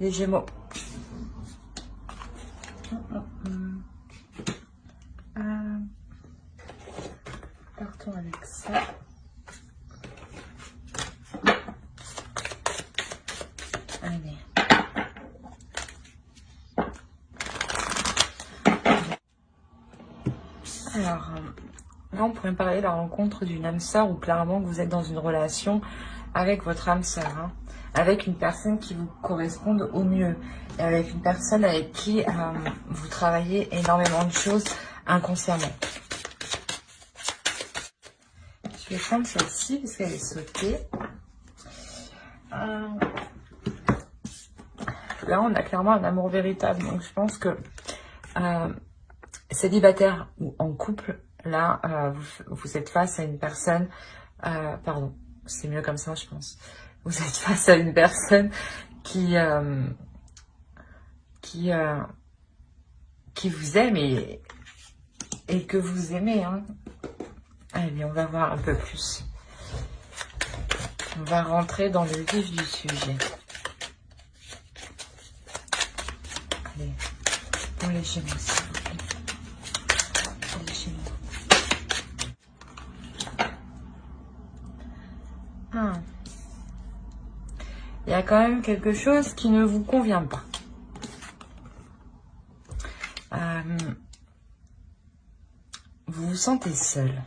Les Gémeaux. Partons avec ça. Allez. Alors, là, on pourrait parler de la rencontre d'une âme sœur ou clairement que vous êtes dans une relation avec votre âme sœur, hein, avec une personne qui vous corresponde au mieux, et avec une personne avec qui vous travaillez énormément de choses inconsciemment. Je vais prendre celle-ci parce qu'elle est sautée. Là, on a clairement un amour véritable, donc je pense que célibataire ou en couple, là, vous êtes face à une personne, pardon, c'est mieux comme ça, je pense. Vous êtes face à une personne qui vous aime et que vous aimez, hein. Allez, on va voir un peu plus. On va rentrer dans le vif du sujet. Allez, pour les Gémeaux, s'il vous plaît. Pour les Gémeaux. Il y a quand même quelque chose qui ne vous convient pas. Vous vous sentez seul.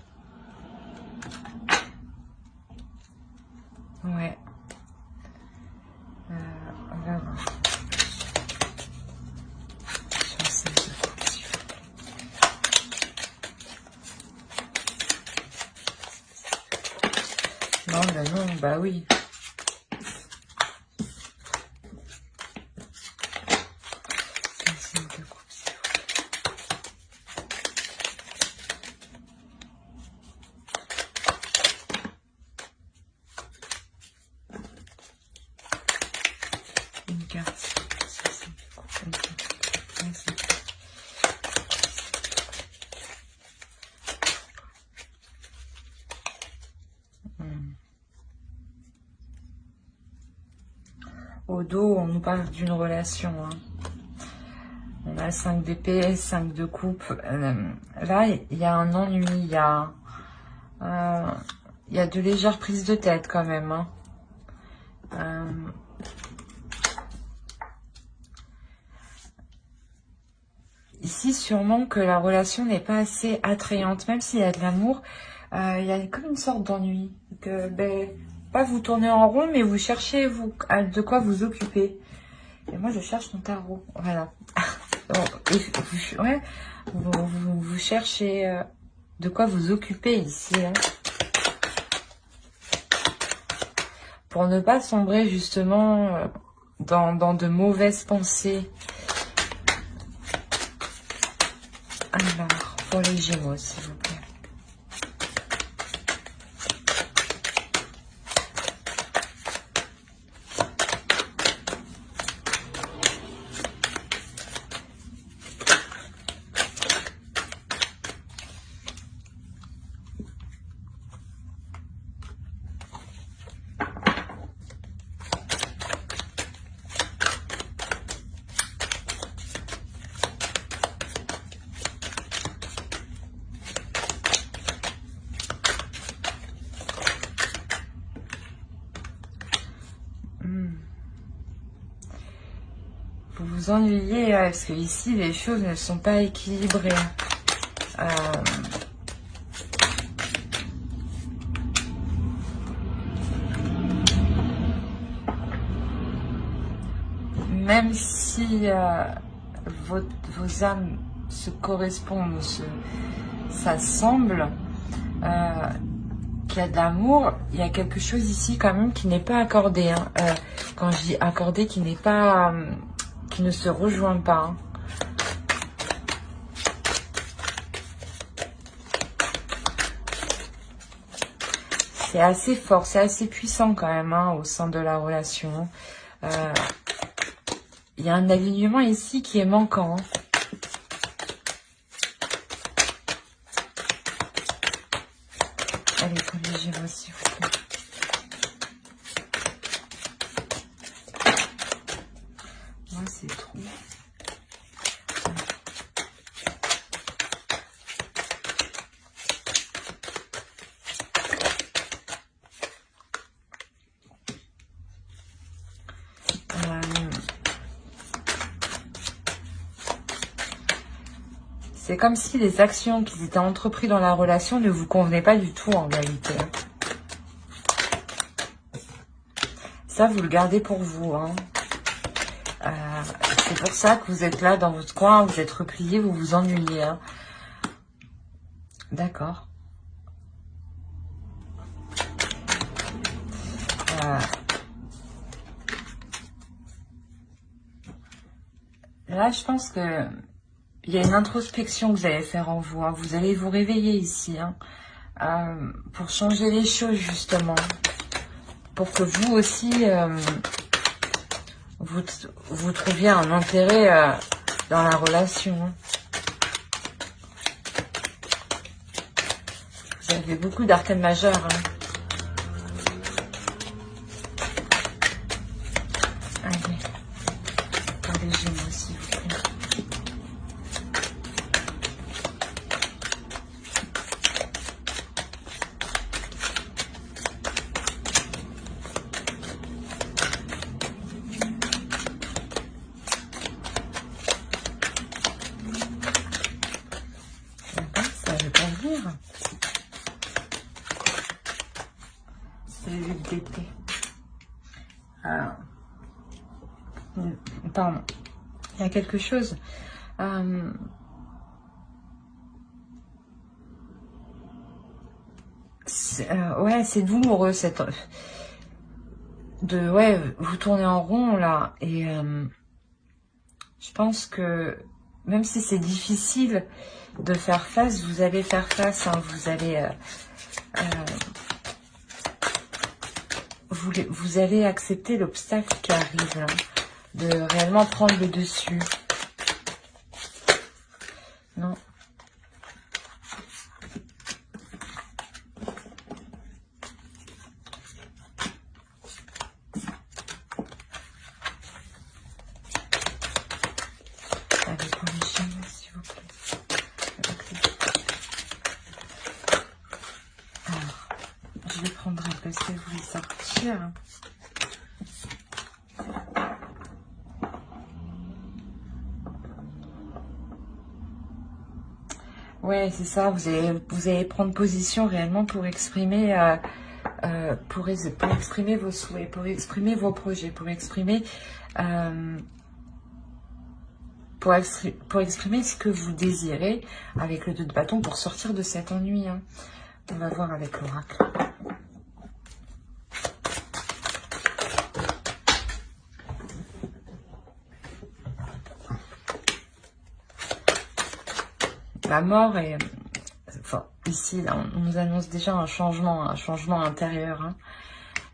Ouais. On va voir. Sur celle de coupe, s'il vous plaît. Non, bah non, bah oui. Une carte. Au dos, on nous parle d'une relation. Hein. On a 5 d'épée, 5 de coupe. Là, il y a un ennui, il y a de légères prises de tête quand même. Hein. Ici, sûrement que la relation n'est pas assez attrayante, même s'il y a de l'amour, il y a comme une sorte d'ennui. Que, ben, pas vous tournez en rond, mais vous cherchez de quoi vous occuper. Et moi, je cherche mon tarot. Voilà. Ouais, vous cherchez de quoi vous occuper ici. Hein. Pour ne pas sombrer justement dans de mauvaises pensées. Alors, pour les Gémeaux, s'il vous plaît. Vous vous ennuyez, parce que ici, les choses ne sont pas équilibrées. Même si vos âmes se correspondent, s'assemblent, qu'il y a de l'amour, il y a quelque chose ici quand même qui n'est pas accordé. Hein. Quand je dis accordé, qui n'est pas... qui ne se rejoint pas. Hein. C'est assez fort, c'est assez puissant quand même hein, au sein de la relation. Il y a un alignement ici qui est manquant. Hein. Allez, pour les Gémeaux, s'il vous plaît. c'est trop. C'est comme si les actions qui étaient entreprises dans la relation ne vous convenaient pas du tout en réalité. Ça, vous le gardez pour vous. Hein. C'est pour ça que vous êtes là dans votre coin, vous êtes replié, vous vous ennuyez. Hein. D'accord. Là, je pense que il y a une introspection que vous allez faire en vous. Hein. Vous allez vous réveiller ici hein, pour changer les choses justement. Pour que vous aussi, vous trouviez un intérêt dans la relation. Vous avez beaucoup d'arcanes majeures. Hein. Allez, pour les Gémeaux, s'il vous plaît. Ça veut pas venir. C'est l'huile d'été. Pardon. Il y a quelque chose. Ouais, c'est douloureux cette. Ouais, vous tournez en rond là. Et je pense que même si c'est difficile de faire face, vous allez faire face. Hein, vous allez. Vous allez accepter l'obstacle qui arrive, là, de réellement prendre le dessus. Non. Allez, pour les Gémeaux, s'il vous plaît. Alors, je vais prendre un peu ce que vous voulez sortir. Ouais, c'est ça. Vous allez prendre position réellement pour exprimer, pour exprimer vos souhaits, pour exprimer vos projets, pour exprimer, pour exprimer ce que vous désirez avec le 2 de bâton pour sortir de cet ennui. Hein. On va voir avec l'oracle. La mort est... Enfin, ici, là, on nous annonce déjà un changement intérieur. Hein.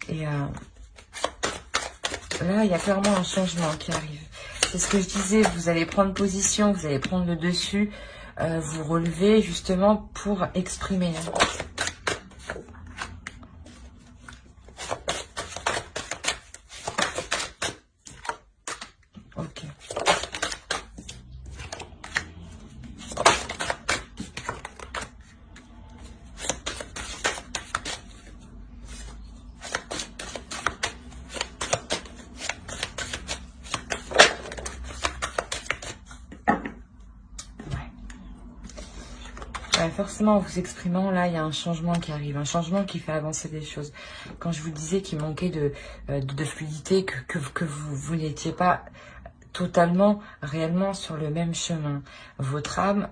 Et là, il y a clairement un changement qui arrive. C'est ce que je disais, vous allez prendre position, vous allez prendre le dessus, vous relever justement pour exprimer. Hein. Ok. Forcément, en vous exprimant, là, il y a un changement qui arrive, un changement qui fait avancer les choses. Quand je vous disais qu'il manquait de fluidité, que vous n'étiez pas totalement, réellement sur le même chemin. Votre âme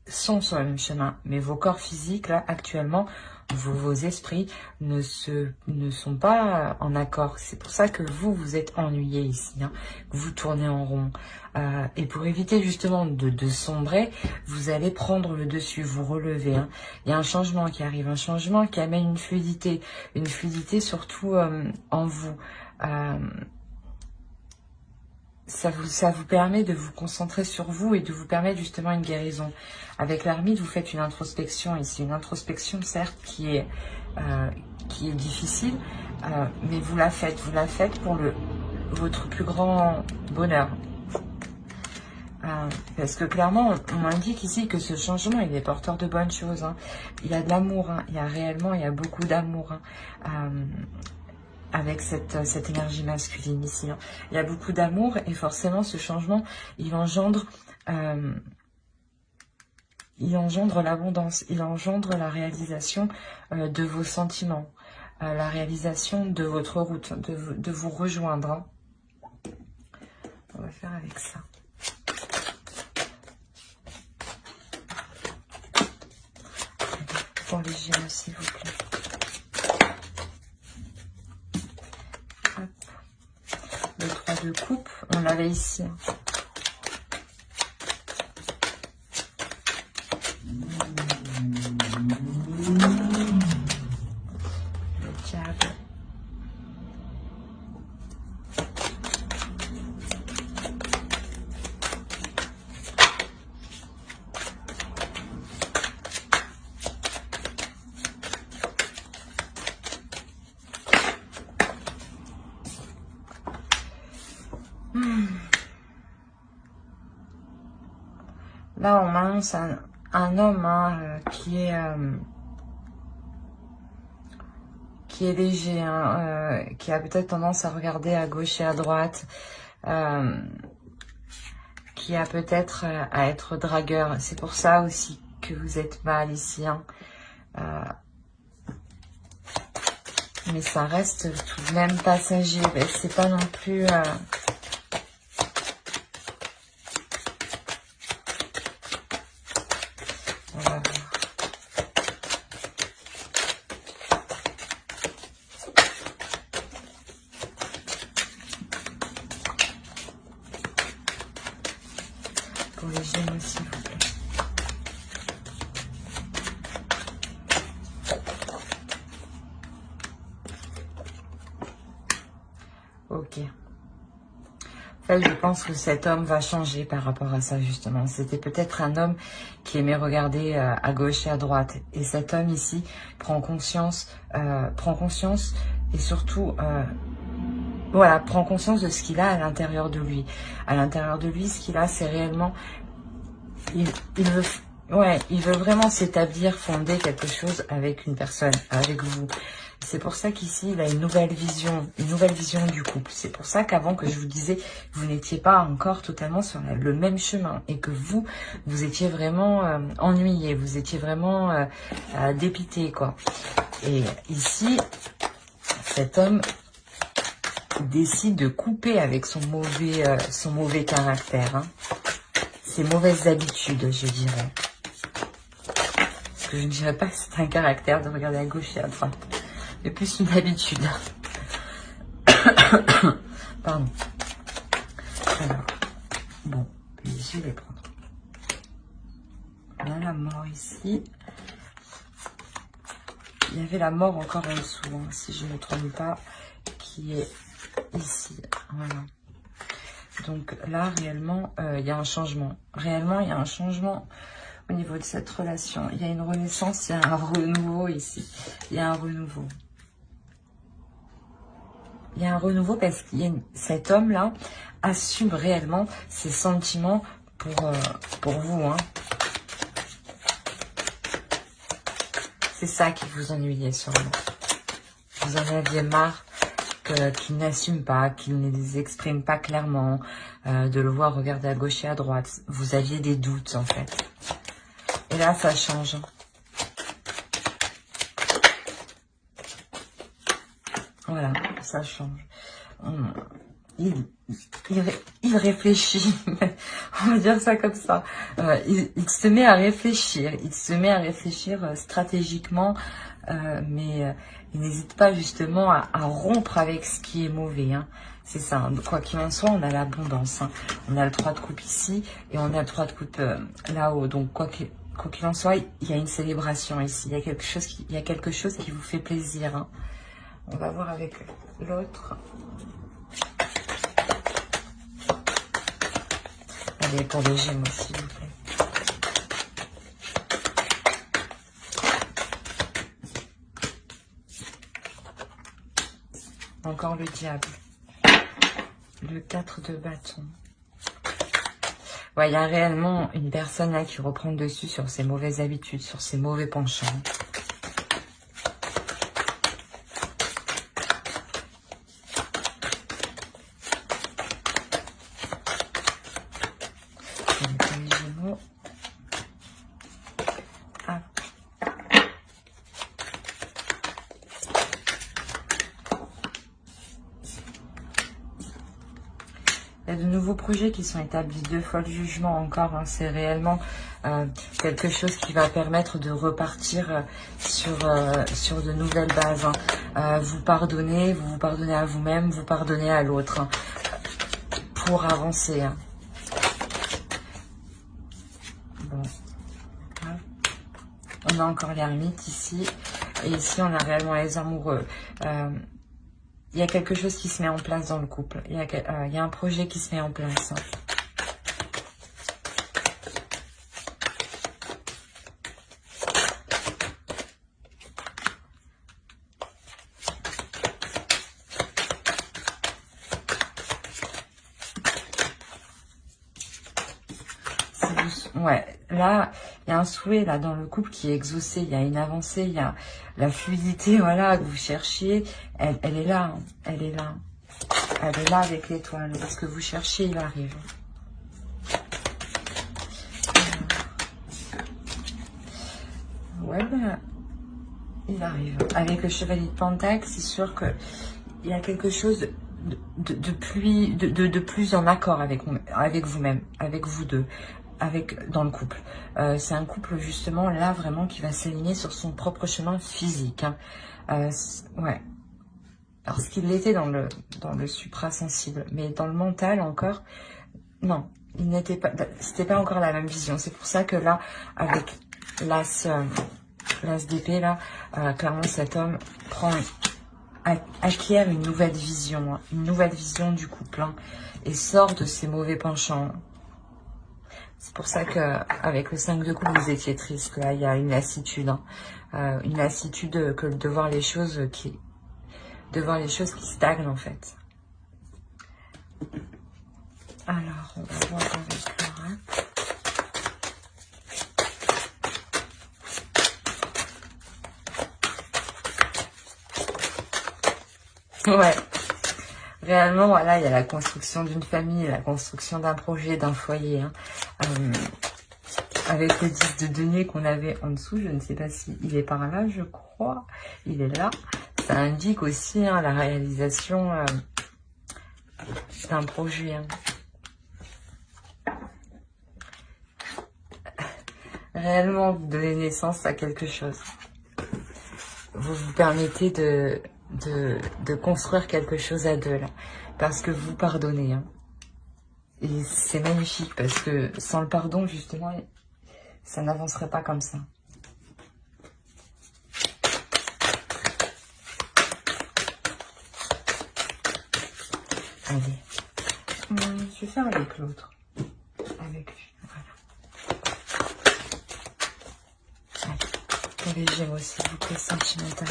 sont sur le même chemin, mais vos corps physiques, là, actuellement, vos esprits ne sont pas en accord. C'est pour ça que vous êtes ennuyé ici, hein. Vous tournez en rond. Et pour éviter justement de sombrer, vous allez prendre le dessus, vous relever. Hein. Il y a un changement qui arrive, un changement qui amène une fluidité surtout en vous. Ça vous permet de vous concentrer sur vous et de vous permettre justement une guérison. Avec l'ermite, vous faites une introspection ici. Une introspection, certes, qui est difficile, mais vous la faites pour votre plus grand bonheur. Parce que clairement, on m'indique ici que ce changement, il est porteur de bonnes choses. Hein. Il y a de l'amour, hein. Il y a beaucoup d'amour. Hein. Avec cette énergie masculine ici. Hein. Il y a beaucoup d'amour et forcément ce changement, il engendre l'abondance, il engendre la réalisation de vos sentiments, la réalisation de votre route, de vous rejoindre. Hein. On va faire avec ça. Pour les Gémeaux, s'il vous plaît. Hop. Le 3 de coupe, on l'avait ici. Hein. Là, on m'annonce un homme hein, qui est léger, hein, qui a peut-être tendance à regarder à gauche et à droite, qui a peut-être à être dragueur. C'est pour ça aussi que vous êtes mal ici. Hein. Mais ça reste tout de même passager. C'est pas non plus... On va voir. Pour les Gémeaux, s'il vous plaît. Ok. En fait, je pense que cet homme va changer par rapport à ça, justement. C'était peut-être un homme qui aimait regarder à gauche et à droite. Et cet homme ici prend conscience et surtout, voilà, prend conscience de ce qu'il a à l'intérieur de lui. À l'intérieur de lui, ce qu'il a, c'est réellement... Il veut vraiment s'établir, fonder quelque chose avec une personne, avec vous. C'est pour ça qu'ici, il a une nouvelle vision du couple. C'est pour ça qu'avant que je vous disais, vous n'étiez pas encore totalement sur le même chemin et que vous étiez vraiment ennuyé, vous étiez vraiment dépité, quoi. Et ici, cet homme décide de couper avec son mauvais caractère, hein. Ses mauvaises habitudes, je dirais. Parce que je ne dirais pas que c'est un caractère de regarder à gauche et à droite. Mais plus une habitude. Pardon. Alors, bon, je vais les prendre. On a la mort ici. Il y avait la mort encore en dessous, hein, si je ne me trompe pas, qui est ici. Voilà. Donc là, réellement, il y a un changement. Réellement, il y a un changement au niveau de cette relation. Il y a une renaissance, il y a un renouveau ici. Il y a un renouveau. Il y a un renouveau parce que cet homme-là assume réellement ses sentiments pour vous. Hein. C'est ça qui vous ennuyait sûrement. Vous en aviez marre qu'il n'assume pas, qu'il ne les exprime pas clairement, de le voir regarder à gauche et à droite. Vous aviez des doutes en fait. Et là, ça change. Voilà, ça change. Il réfléchit, on va dire ça comme ça. Il se met à réfléchir, stratégiquement, mais il n'hésite pas justement à rompre avec ce qui est mauvais. Hein. C'est ça, hein. Quoi qu'il en soit, on a l'abondance. Hein. On a le 3 de coupe ici et on a le 3 de coupe là-haut. Donc quoi qu'il en soit, il y a une célébration ici. Il y a quelque chose qui vous fait plaisir. Hein. On va voir avec l'autre. Allez, pour les Gémeaux, s'il vous plaît. Encore le diable. Le 4 de bâton. Ouais, il y a réellement une personne là qui reprend le dessus sur ses mauvaises habitudes, sur ses mauvais penchants. Il y a de nouveaux projets qui sont établis 2 fois le jugement encore. Hein. C'est réellement quelque chose qui va permettre de repartir sur de nouvelles bases. Hein. Vous pardonnez à vous-même, vous pardonnez à l'autre. Hein, pour avancer. Hein. Bon. On a encore l'ermite ici. Et ici, on a réellement les amoureux. Il y a quelque chose qui se met en place dans le couple. Il y a un projet qui se met en place. Ouais, là, il y a un souhait là dans le couple qui est exaucé. Il y a une avancée, il y a la fluidité, voilà, que vous cherchiez. Elle est là, hein, elle est là. Elle est là avec l'étoile. Ce que vous cherchez, il arrive. Ouais, ben, il arrive. Avec le chevalier de Pentacle, c'est sûr que il y a quelque chose de plus en accord avec vous-même, avec vous deux, dans le couple. C'est un couple justement là vraiment qui va s'aligner sur son propre chemin physique. Hein. Ouais. Parce qu'il l'était dans le suprasensible, mais dans le mental encore, non, il n'était pas, c'était pas encore la même vision. C'est pour ça que là, avec l'as d'épée là, clairement cet homme acquiert une nouvelle vision, hein, une nouvelle vision du couple, hein, et sort de ses mauvais penchants. C'est pour ça que avec le 5 de coupe, vous étiez triste, que là, il y a une lassitude, hein, une lassitude que de voir les choses qui stagnent en fait. Alors, on va voir avec Laura. Ouais. Réellement, voilà, il y a la construction d'une famille, la construction d'un projet, d'un foyer. Hein. Avec le 10 de denier qu'on avait en dessous, je ne sais pas si il est par là, je crois. Il est là. Ça indique aussi hein, la réalisation d'un projet. Hein. Réellement, vous donnez naissance à quelque chose. Vous vous permettez de construire quelque chose à deux, là. Parce que vous pardonnez. Hein. Et c'est magnifique, parce que sans le pardon, justement, ça n'avancerait pas comme ça. Allez. Je vais faire avec l'autre. Avec lui, voilà. Allez. Pour les Gémeaux, s'il vous plaît, sentimental.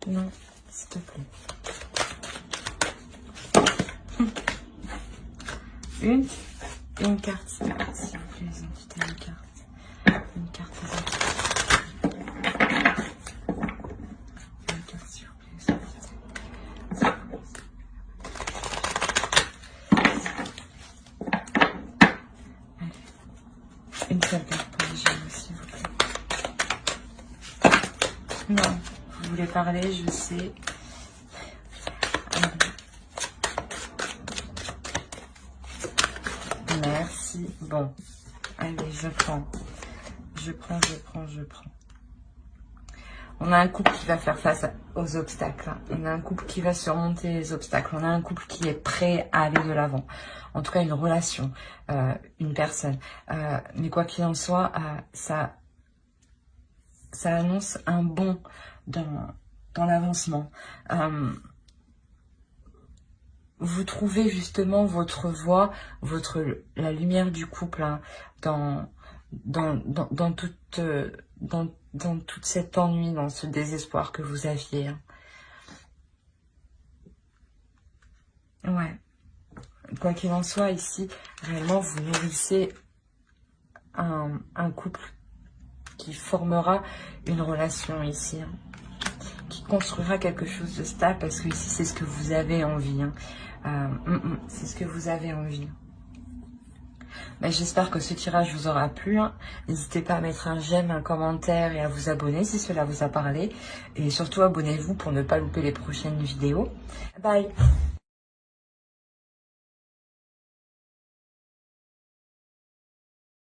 Non, s'il te plaît. Une carte, s'il vous plaît, les entités, une carte. Une carte, les entités. Une carte, s'il vous plaît, les entités. Allez. Une seule carte pour les Gémeaux, s'il vous plaît. Non, vous voulez parler, je sais. Merci. Bon, allez, je prends. Je prends. On a un couple qui va faire face aux obstacles. On a un couple qui va surmonter les obstacles. On a un couple qui est prêt à aller de l'avant. En tout cas, une relation, une personne. Mais quoi qu'il en soit, ça annonce un bond dans l'avancement. Vous trouvez justement votre voie, la lumière du couple hein, dans toute cette ennui, dans ce désespoir que vous aviez. Hein. Ouais. Quoi qu'il en soit, ici, réellement, vous nourrissez un couple qui formera une relation ici, hein, qui construira quelque chose de stable, parce que ici, c'est ce que vous avez envie. Hein. C'est ce que vous avez envie. Ben, j'espère que ce tirage vous aura plu. Hein. N'hésitez pas à mettre un j'aime, un commentaire et à vous abonner si cela vous a parlé. Et surtout, abonnez-vous pour ne pas louper les prochaines vidéos. Bye!